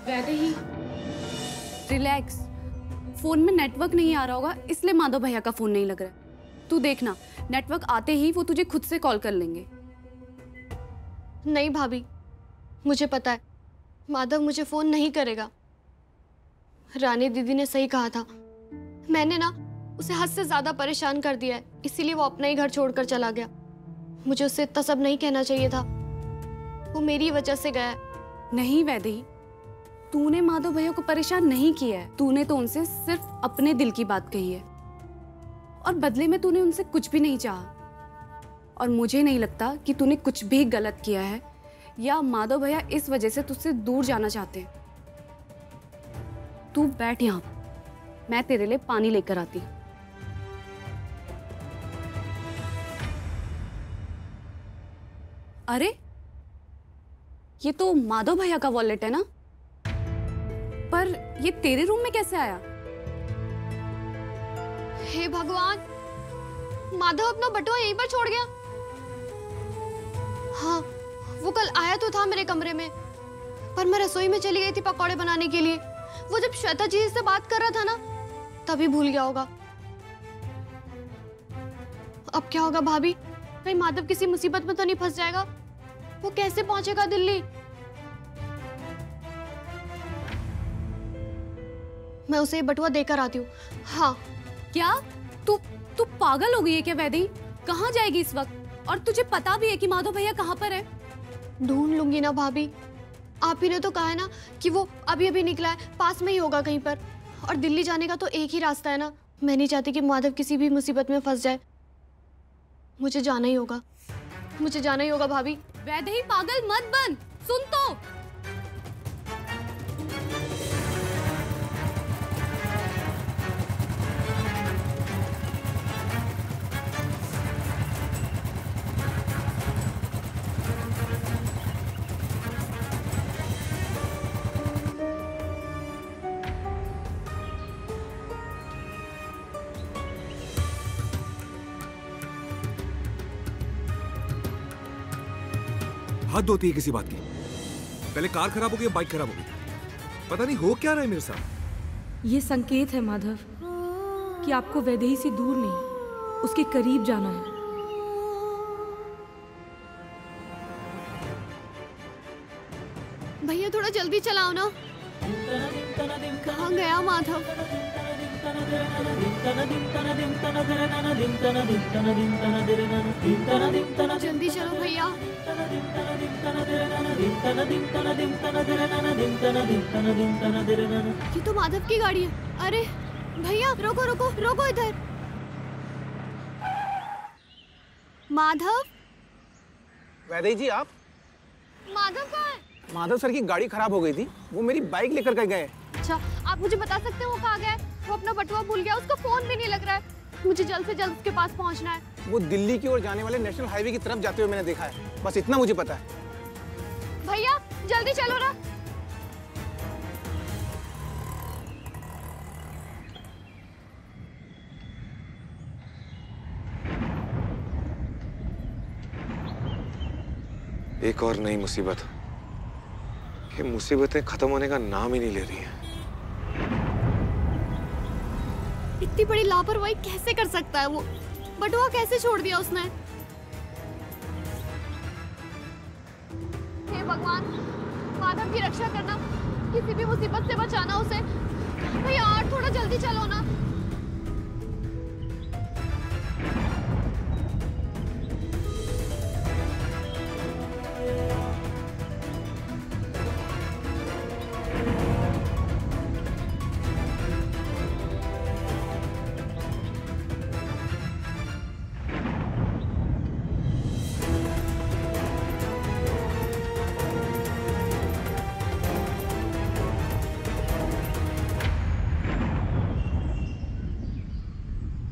वैसे ही relax, phone में network नहीं आ रहा होगा इसलिए माधव भैया का फोन नहीं लग रहा है। तू देखना, नेटवर्क आते ही वो तुझे खुद से कॉल कर लेंगे। नहीं भाभी, मुझे पता है माधव मुझे फोन नहीं करेगा। रानी दीदी ने सही कहा था, मैंने ना उसे हद से ज्यादा परेशान कर दिया है, इसीलिए वो अपना ही घर छोड़कर चला गया। मुझे उससे इतना सब नहीं कहना चाहिए था, वो मेरी वजह से गया है। नहीं वैदेही, तूने माधव भैया को परेशान नहीं किया है, तूने तो उनसे सिर्फ अपने दिल की बात कही है और बदले में तूने उनसे कुछ भी नहीं चाहा। और मुझे नहीं लगता कि तूने कुछ भी गलत किया है या माधव भैया इस वजह से तुझसे दूर जाना चाहते हैं। तू बैठ यहाँ, मैं तेरे लिए पानी लेकर आती हूँ। अरे ये तो माधव भैया का वॉलेट है ना, पर ये तेरे रूम में कैसे आया? हे भगवान, माधव अपना बटुआ यहीं पर छोड़ गया। हाँ, वो कल आया तो था मेरे कमरे में, पर मैं रसोई में चली गई थी पकौड़े बनाने के लिए। वो जब श्वेता जी से बात कर रहा था ना, तभी भूल गया होगा। अब क्या होगा भाभी? कहीं माधव किसी मुसीबत में तो नहीं फंस जाएगा? वो कैसे पहुंचेगा दिल्ली? मैं उसे बटुआ देकर आती हूँ। हाँ। क्या तू पागल हो गई है क्या वैदेही? कहाँ जाएगी इस वक्त? और तुझे पता भी है कि माधव भैया कहाँ पर है? ढूंढ लूंगी ना भाभी, आप ही ने तो कहा है ना कि वो अभी अभी निकला है, पास में ही होगा कहीं पर। और दिल्ली जाने का तो एक ही रास्ता है ना। मैं नहीं चाहती कि माधव किसी भी मुसीबत में फंस जाए। मुझे जाना ही होगा, मुझे जाना ही होगा भाभी। वैदेही पागल मत बन, सुन तो। हद होती है किसी बात की। पहले कार खराब हो गई, बाइक खराब हो गई, पता नहीं हो क्या रहा है मेरे साथ। ये संकेत है माधव कि आपको वैदेही से दूर नहीं, उसके करीब जाना है। भैया थोड़ा जल्दी चलाओ ना। कहाँ गया माधव? जल्दी चलो भैया। ये तो माधव की गाड़ी है। अरे भैया रोको रोको रोको, इधर। माधव? वैदेही जी आप? माधव कहाँ है? माधव सर की गाड़ी खराब हो गई थी, वो मेरी बाइक लेकर के गए। अच्छा, आप मुझे बता सकते हैं वो कहाँ गया है? वो अपना बटुआ भूल गया, उसका फोन भी नहीं लग रहा है। मुझे जल्द से जल्द उसके पास पहुंचना है। वो दिल्ली की ओर जाने वाले नेशनल हाईवे की तरफ जाते हुए मैंने देखा है, बस इतना मुझे पता है। भैया जल्दी चलो ना। एक और नई मुसीबत। ये मुसीबतें खत्म होने का नाम ही नहीं ले रही हैं। इतनी बड़ी लापरवाही कैसे कर सकता है वो? बटुआ कैसे छोड़ दिया उसने? हे भगवान, माधव की रक्षा करना, किसी भी मुसीबत से बचाना उसे। भैया और थोड़ा जल्दी चलो ना।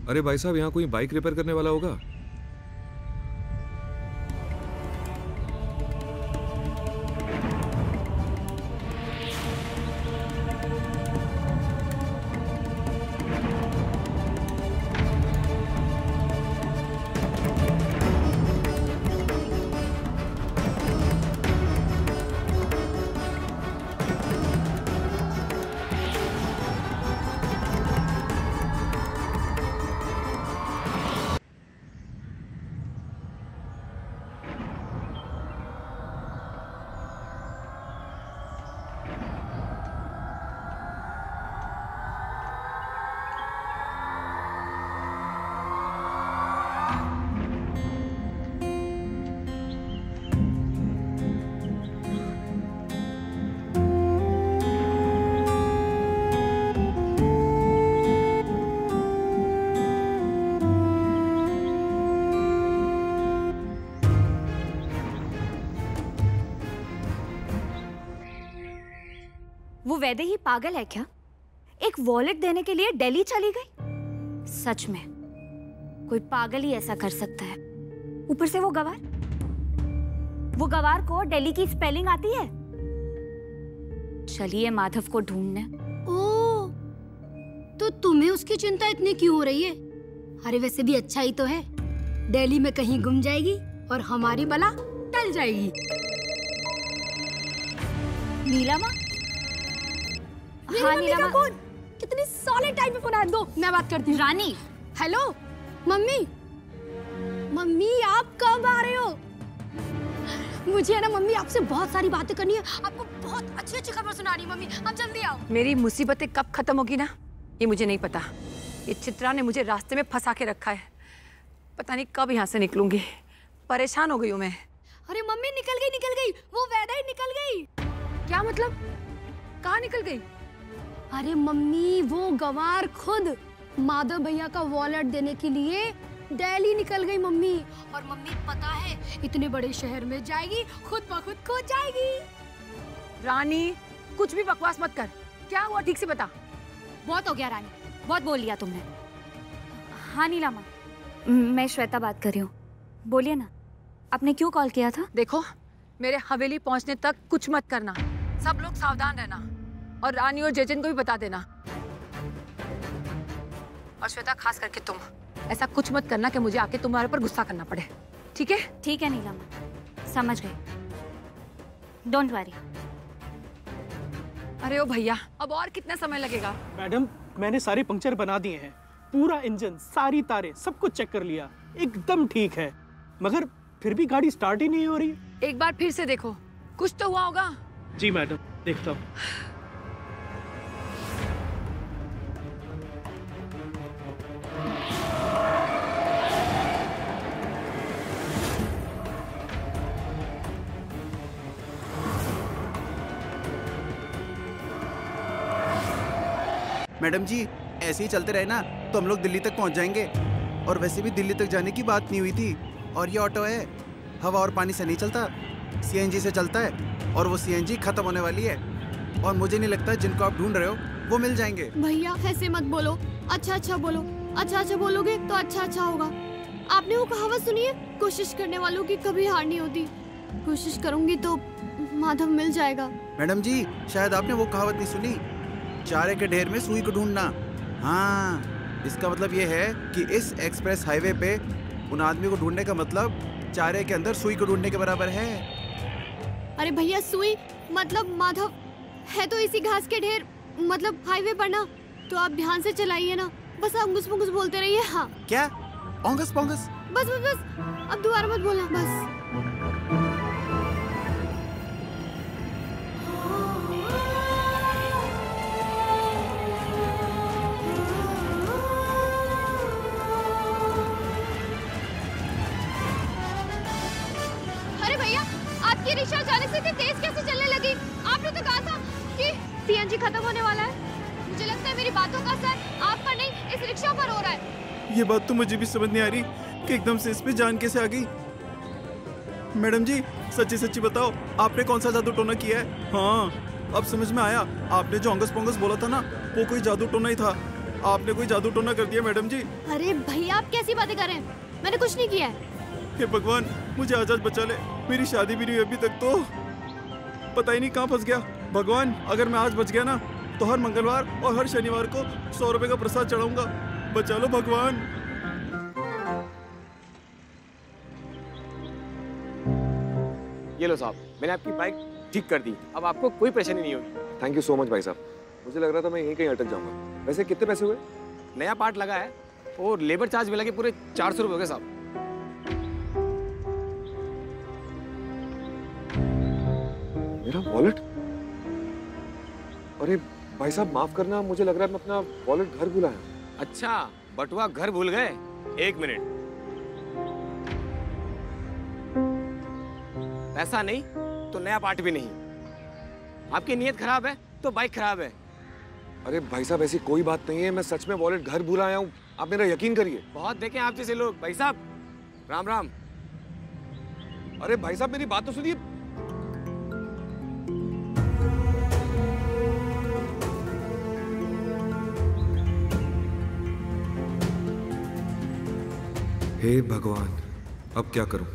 अरे भाई साहब, यहाँ कोई बाइक रिपेयर करने वाला होगा? वो वैदेही पागल है क्या? एक वॉलेट देने के लिए दिल्ली चली गई? सच में कोई पागल ही ऐसा कर सकता है। ऊपर से वो गवार को दिल्ली की स्पेलिंग आती है। चलिए माधव को ढूंढने। ओह, तो तुम्हें उसकी चिंता इतनी क्यों हो रही है? अरे वैसे भी अच्छा ही तो है, दिल्ली में कहीं गुम जाएगी और हमारी बला टल जाएगी। नीलिमा? हाँ नीलिमा। कितनी सॉलिड टाइम पे फोन आया। दो, मैं बात करती हूँ। रानी। Hello mummy. मम्मी आप कब आ रहे हो? मुझे है ना मम्मी आपसे बहुत सारी बातें करनी है। आपको बहुत अच्छी अच्छी खबर सुनानी है मम्मी, आप जल्दी आओ। मेरी मुसीबतें कब खत्म होगी ना, ये मुझे नहीं पता। ये चित्रा ने मुझे रास्ते में फंसा के रखा है। पता नहीं कब यहाँ से निकलूंगी। परेशान हो गई हूँ मैं। अरे मम्मी निकल गई, वो वैदा ही निकल गई। क्या मतलब? कहाँ निकल गई? अरे मम्मी वो गवार खुद माधव भैया का वॉलेट देने के लिए दिल्ली निकल गई मम्मी। और मम्मी पता है इतने बड़े शहर में जाएगी, खुद ब खुद खो जाएगी। रानी कुछ भी बकवास मत कर। क्या हुआ ठीक से बता। बहुत हो गया रानी, बहुत बोल लिया तुमने। हाँ नीलिमा, मैं श्वेता बात कर रही हूँ। बोलिए ना, आपने क्यों कॉल किया था? देखो, मेरे हवेली पहुंचने तक कुछ मत करना। सब लोग सावधान रहना और रानी और जयचंद को भी बता देना। और श्वेता खास करके तुम ऐसा कुछ मत करना कि मुझे आके तुम्हारे पर गुस्सा करना पड़े। ठीक है? ठीक है नीलिमा, समझ गई। Don't worry. अरे ओ भैया, अब और कितना समय लगेगा? मैडम मैंने सारे पंक्चर बना दिए हैं, पूरा इंजन, सारी तारें, सब कुछ चेक कर लिया, एकदम ठीक है। मगर फिर भी गाड़ी स्टार्ट ही नहीं हो रही। एक बार फिर से देखो, कुछ तो हुआ होगा। जी मैडम, देखता हूँ। मैडम जी ऐसे ही चलते रहे ना तो हम लोग दिल्ली तक पहुंच जाएंगे। और वैसे भी दिल्ली तक जाने की बात नहीं हुई थी। और ये ऑटो है, हवा और पानी से नहीं चलता, सीएनजी से चलता है। और वो सीएनजी खत्म होने वाली है। और मुझे नहीं लगता जिनको आप ढूंढ रहे हो वो मिल जाएंगे। भैया ऐसे मत बोलो, अच्छा बोलो। अच्छा बोलोगे तो अच्छा होगा। आपने वो कहावत सुनी है, कोशिश करने वालों की कभी हार नहीं होती। कोशिश करूंगी तो माधव मिल जाएगा। मैडम जी शायद आपने वो कहावत नहीं सुनी, चारे के ढेर में सुई को ढूंढना। हाँ, इसका मतलब ये है कि इस एक्सप्रेस हाईवे पे उन आदमी को ढूंढने का मतलब चारे के अंदर सुई को ढूंढने के बराबर है। अरे भैया सुई मतलब माधव है तो इसी घास के ढेर मतलब हाईवे पर ना। तो आप ध्यान से चलाइए ना, बस आप अंगुस बोलते रहिए। हाँ क्या ओंगस पोंगस? बस अब दोबारा मत बोलना बस। आपकी रिक्शा जाने से इतनी तेज कैसे चलने लगी? आपने तो कहा था कि सीएनजी खत्म होने वाला है। मुझे लगता है मेरी बातों का असर आप पर नहीं इस रिक्शा पर हो रहा है। ये बात तो मुझे भी समझ नहीं आ रही कि एकदम से इस पे जान कैसे आ गई। मैडम जी सच्ची बताओ, आपने कौन सा जादू टोना किया है? हाँ अब समझ में आया, आपने जो अंगस पोंगस बोला था ना वो कोई जादू टोना ही था। आपने कोई जादू टोना कर दिया मैडम जी। अरे भैया आप कैसी बातें कर रहे हैं? मैंने कुछ नहीं किया है। हे भगवान मुझे आज बचा ले, मेरी शादी भी नहीं हुई अभी तक, तो पता ही नहीं कहाँ फंस गया। भगवान अगर मैं आज बच गया ना तो हर मंगलवार और हर शनिवार को 100 रुपए का प्रसाद चढ़ाऊंगा। बचा लो भगवान। ये लो साहब, मैंने आपकी बाइक ठीक कर दी, अब आपको कोई परेशानी नहीं होगी। थैंक यू सो मच भाई साहब, मुझे लग रहा था मैं यहीं कहीं अटक जाऊंगा। वैसे कितने पैसे हुए? नया पार्ट लगा है और लेबर चार्ज मिला के पूरे 400 रुपए हो गए साहब। मेरा वॉलेट? अरे भाई साहब माफ करना, मुझे लग रहा है मैं अपना वॉलेट घर भूला है। अच्छा बटुआ घर भूल गए? एक मिनट, पैसा नहीं तो नया पार्ट भी नहीं। आपकी नीयत खराब है तो बाइक खराब है। अरे भाई साहब ऐसी कोई बात नहीं है, मैं सच में वॉलेट घर भूल आया हूँ, आप मेरा यकीन करिए। बहुत देखे आप जैसे लोग। भाई साहब राम राम। अरे भाई साहब मेरी बात तो सुनिए। हे भगवान, अब क्या करूं?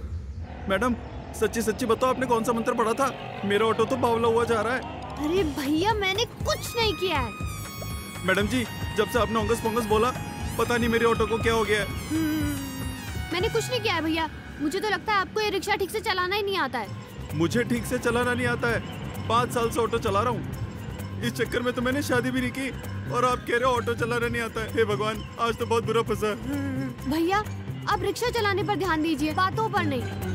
मैडम सच्ची सच्ची बताओ, आपने कौन सा मंत्र पढ़ा था? मेरा ऑटो तो बावला हुआ जा रहा है। अरे भैया मैंने कुछ नहीं किया है। मैडम जी, जब से आपने ओंगस पोंगस बोला, पता नहीं मेरे ऑटो को क्या हो गया है। मैंने कुछ नहीं किया है भैया। मुझे तो लगता है आपको ये रिक्शा ठीक से चलाना ही नहीं आता है। मुझे ठीक से चलाना नहीं आता है। 5 साल से ऑटो चला रहा हूँ। इस चक्कर में तो मैंने शादी भी नहीं की और आप कह रहे हो ऑटो चलाना नहीं आता है। हे भगवान, आज तो बहुत बुरा फंसा। भैया आप रिक्शा चलाने पर ध्यान दीजिए, बातों पर नहीं।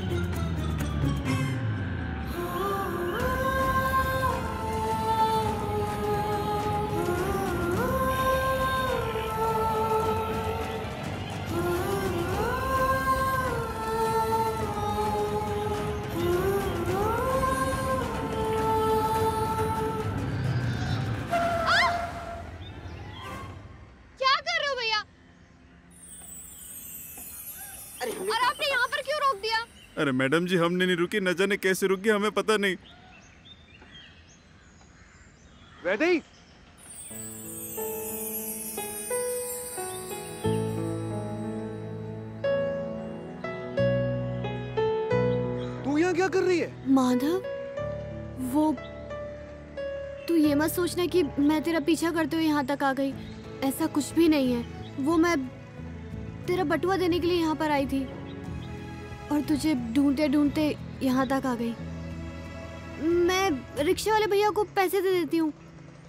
और आपने यहाँ पर क्यों रोक दिया? अरे मैडम जी, हमने नहीं रुकी, न जाने कैसे रुकी, हमें पता नहीं। वैदेही, तू यहाँ क्या कर रही है? माधव, वो तू ये मत सोचना कि मैं तेरा पीछा करते हुए यहाँ तक आ गई। ऐसा कुछ भी नहीं है। वो मैं तेरा बटुआ देने के लिए यहाँ पर आई थी और तुझे ढूंढते ढूंढते यहाँ तक आ गई। मैं रिक्शे वाले भैया को पैसे दे देती हूँ,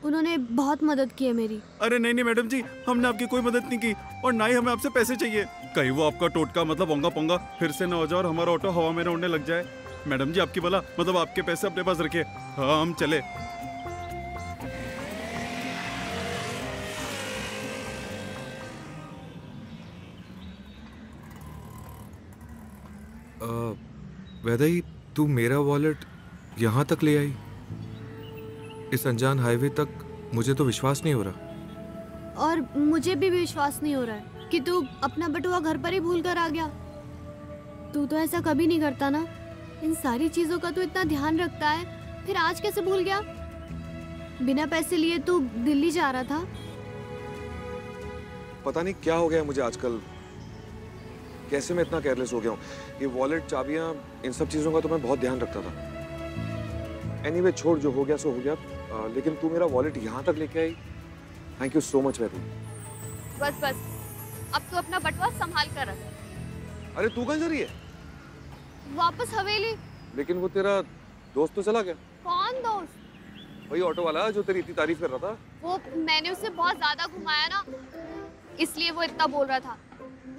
उन्होंने बहुत मदद की है मेरी। अरे नहीं नहीं मैडम जी, हमने आपकी कोई मदद नहीं की और ना ही हमें आपसे पैसे चाहिए। कहीं वो आपका टोटका मतलब ओंगा पोंगा फिर से न हो जाए और हमारा ऑटो हवा में न उड़ने लग जाए। मैडम जी, आपकी भला मतलब आपके पैसे अपने पास रखिए। हाँ, हम चले। वैदेही, तू मेरा वॉलेट यहाँ तक ले आई? इस अनजान हाईवे तक? मुझे तो विश्वास नहीं हो रहा। और मुझे भी विश्वास नहीं हो रहा है कि तू अपना बटुआ घर पर ही भूल कर आ गया। तू तो ऐसा कभी नहीं करता ना। इन सारी चीजों का तू इतना ध्यान रखता है, फिर आज कैसे भूल गया? बिना पैसे लिए तू दिल्ली जा रहा था। पता नहीं क्या हो गया मुझे आजकल, कैसे मैं इतना केयरलेस हो गया हूँ। ये वॉलेट, चाबियाँ, इन सब चीजों का तो मैं बहुत ध्यान रखता था। एनीवे, छोड़, जो हो गया सो हो गया। लेकिन तू मेरा वॉलेट यहाँ तक लेके आई, thank you so much Vaidehi. बस बस, अब तू अपना बटुआ संभाल कर रख। अरे तू कहाँ जा रही है? वापस हवेली। लेकिन वो तेरा दोस्त तो चला गया। कौन दोस्त? वही ऑटो वाला जो तेरी इतनी तारीफ कर रहा था। वो मैंने उसे बहुत ज्यादा घुमाया ना, इसलिए वो इतना बोल रहा था।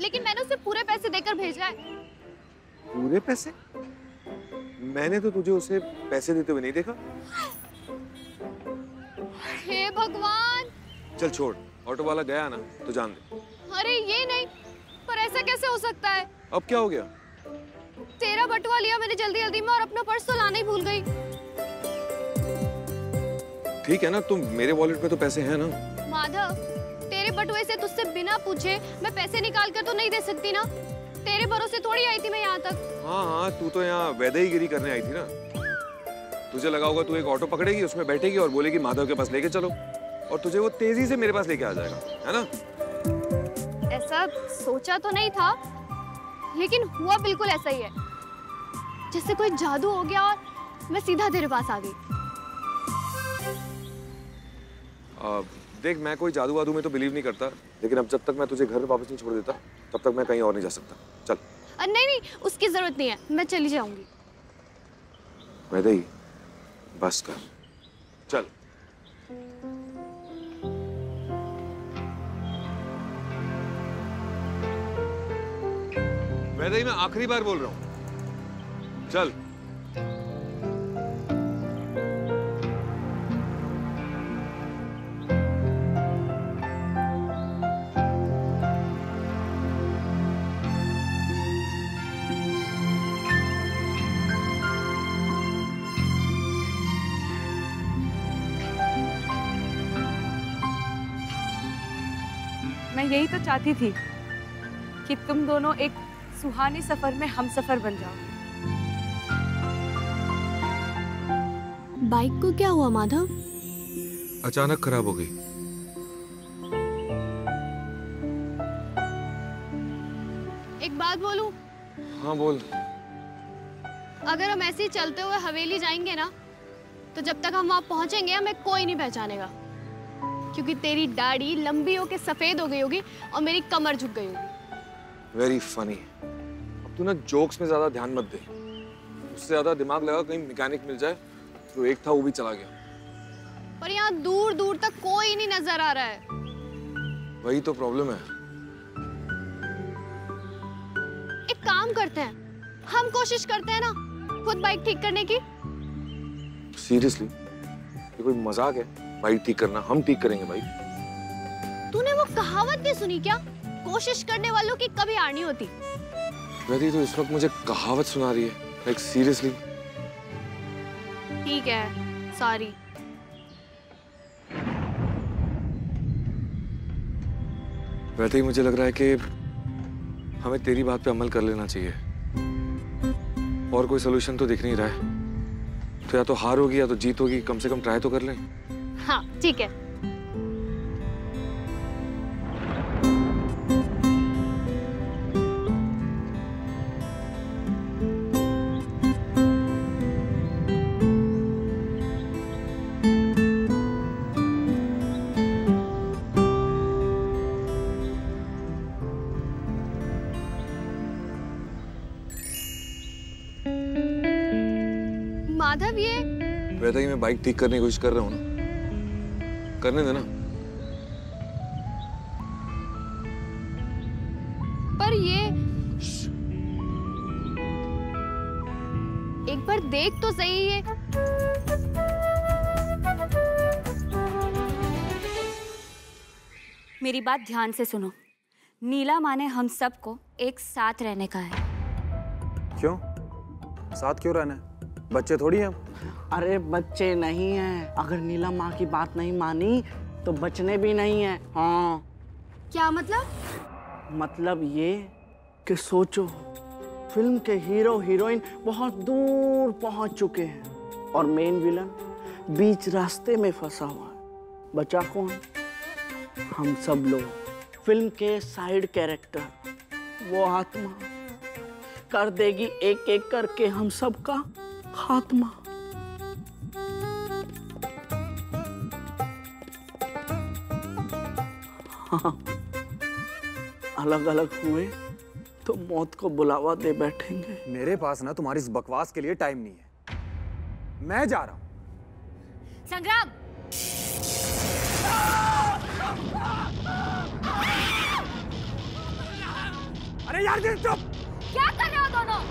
लेकिन मैंने उसे पूरे पैसे देकर भेजा है। पूरे पैसे? मैंने तो तुझे उसे पैसे देते हुए नहीं देखा। हे भगवान! चल छोड़, ऑटो वाला गया ना तो जान दे। अरे ये नहीं, पर ऐसा कैसे हो सकता है? अब क्या हो गया? तेरा बटुआ लिया मैंने जल्दी जल्दी में और अपना पर्स तो लाना ही भूल गई। ठीक है ना, तुम मेरे वॉलेट में तो पैसे हैं ना। माधव, तेरे बटुए से तुझसे बिना पूछे मैं पैसे निकाल कर तो नहीं दे सकती ना। तेरे भरोसे थोड़ी आई थी मैं यहाँ तक। हाँ हाँ, तू तो यहाँ वैदेहीगिरी करने आई थी ना। तुझे लगा होगा तू एक ऑटो पकड़ेगी, उसमें बैठेगी और बोलेगी माधव के पास लेके चलो, और तुझे वो तेजी से मेरे पास लेके आ जाएगा, है ना? ऐसा सोचा तो नहीं था, लेकिन हुआ बिल्कुल ऐसा ही है। जैसे कोई जादू हो गया और मैं सीधा तेरे पास आ गई। देख, मैं कोई जादू वादू में तो बिलीव नहीं करता, लेकिन अब जब तक मैं तुझे घर वापस नहीं छोड़ देता, तब तक मैं कहीं और नहीं जा सकता। चल। नहीं नहीं, उसकी जरूरत नहीं है, मैं चली जाऊंगी। वैदेही, बस कर, चल। वैदेही, मैं आखिरी बार बोल रहा हूं, चल। मैं यही तो चाहती थी कि तुम दोनों एक सुहानी सफर में हम सफर बन जाओ। बाइक को क्या हुआ माधव? अचानक खराब हो गई। एक बात बोलूं? हाँ बोल। अगर हम ऐसे ही चलते हुए हवेली जाएंगे ना, तो जब तक हम वहां पहुंचेंगे हमें कोई नहीं पहचानेगा, क्योंकि तेरी दाढ़ी लंबी होके सफेद हो गई होगी और मेरी कमर झुक गई होगी। Very funny. अब तू ना जोक्स में ज्यादा ध्यान मत दे, उससे ज्यादा दिमाग लगा कहीं मैकेनिक मिल जाए। जो एक था वो भी चला गया। पर यहाँ दूर दूर तक कोई नहीं नजर आ रहा है। वही तो प्रॉब्लम है। एक काम करते हैं, हम कोशिश करते हैं ना खुद बाइक ठीक करने की। सीरियसली? ये कोई मजाक है? बाइक ठीक करना? हम ठीक करेंगे बाइक। तूने वो कहावत भी सुनी क्या? कोशिश करने वालों की कभी हार नहीं होती। वैसे तो इस वक्त मुझे कहावत सुना रही है, लाइक सीरियसली। ठीक है, सॉरी। वैसे ही मुझे लग रहा है कि हमें तेरी बात पे अमल कर लेना चाहिए। और कोई सोल्यूशन तो दिख नहीं रहा है। तो या तो हार होगी या तो जीत होगी, कम से कम ट्राई तो कर लें। हाँ ठीक है। माधव, ये वैसे ही मैं बाइक ठीक करने की कोशिश कर रहा हूँ ना, करने देना। पर ये एक बार देख तो सही है। मेरी बात ध्यान से सुनो। नीला माँ ने हम सबको एक साथ रहने का है। क्यों? साथ क्यों रहना है? बच्चे थोड़ी हैं। अरे बच्चे नहीं हैं। अगर नीला माँ की बात नहीं मानी तो बचने भी नहीं है। हाँ। क्या मतलब? मतलब ये कि सोचो, फिल्म के हीरो हीरोइन बहुत दूर पहुंच चुके हैं और मेन विलन बीच रास्ते में फंसा हुआ है। बचा कौन? हम सब लोग, फिल्म के साइड कैरेक्टर। वो आत्मा कर देगी एक एक करके हम सबका खात्मा। हाँ, अलग अलग हुए तो मौत को बुलावा दे बैठेंगे। मेरे पास ना तुम्हारी इस बकवास के लिए टाइम नहीं है। मैं जा रहा हूं। संग्राम! अरे यार दिल चुप! क्या कर रहे हो दोनों?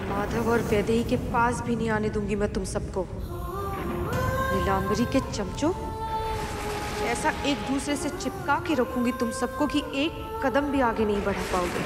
माधव और वैदेही के पास भी नहीं आने दूंगी मैं तुम सबको। नीलांबरी के चमचों, ऐसा एक दूसरे से चिपका के रखूंगी तुम सबको कि एक कदम भी आगे नहीं बढ़ा पाओगे।